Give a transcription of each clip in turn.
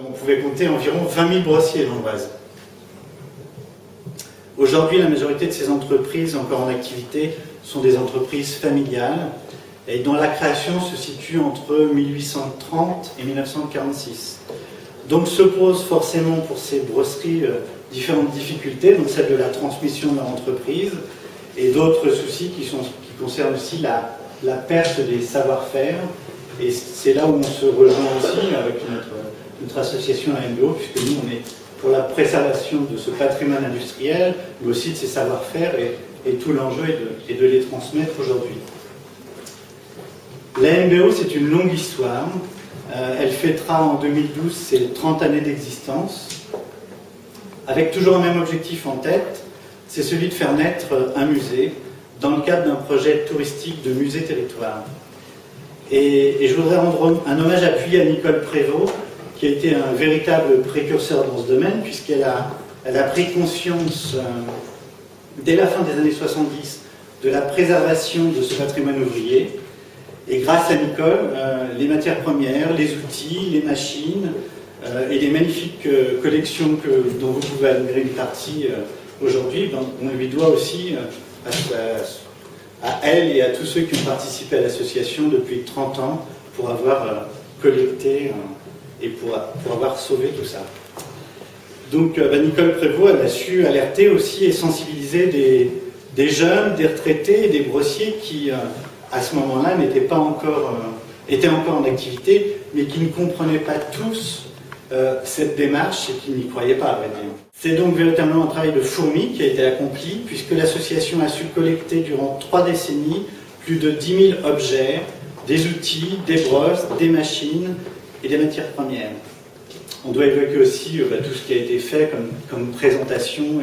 On pouvait compter environ 20 000 brossiers dans l'Oise. Aujourd'hui, la majorité de ces entreprises encore en activité sont des entreprises familiales et dont la création se situe entre 1830 et 1946. Donc se posent forcément pour ces brosseries différentes difficultés, donc celle de la transmission de leur entreprise et d'autres soucis qui concernent aussi la perte des savoir-faire. Et c'est là où on se rejoint aussi avec notre association AMBO, puisque nous on est pour la préservation de ce patrimoine industriel, mais aussi de ses savoir-faire, et tout l'enjeu est de les transmettre aujourd'hui. L'AMBO, c'est une longue histoire. Elle fêtera en 2012 ses 30 années d'existence, avec toujours un même objectif en tête, c'est celui de faire naître un musée dans le cadre d'un projet touristique de musée-territoire. Et je voudrais rendre un hommage appuyé à Nicole Prévost, qui a été un véritable précurseur dans ce domaine, puisqu'elle a pris conscience, dès la fin des années 70, de la préservation de ce patrimoine ouvrier. Et grâce à Nicole, les matières premières, les outils, les machines et les magnifiques collections dont vous pouvez admirer une partie aujourd'hui, on lui doit aussi à elle et à tous ceux qui ont participé à l'association depuis 30 ans pour avoir collecté et pour avoir sauvé tout ça. Donc Nicole Prévost, elle a su alerter aussi et sensibiliser des jeunes, des retraités et des brossiers qui, à ce moment-là, étaient encore en activité, mais qui ne comprenaient pas tous cette démarche et qui n'y croyaient pas, à vrai dire. C'est donc véritablement un travail de fourmi qui a été accompli, puisque l'association a su collecter durant 3 décennies plus de 10 000 objets, des outils, des brosses, des machines et des matières premières. On doit évoquer aussi tout ce qui a été fait comme présentation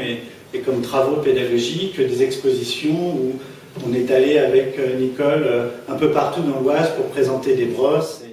et comme travaux pédagogiques, des expositions où on est allé avec Nicole un peu partout dans l'Oise pour présenter des brosses.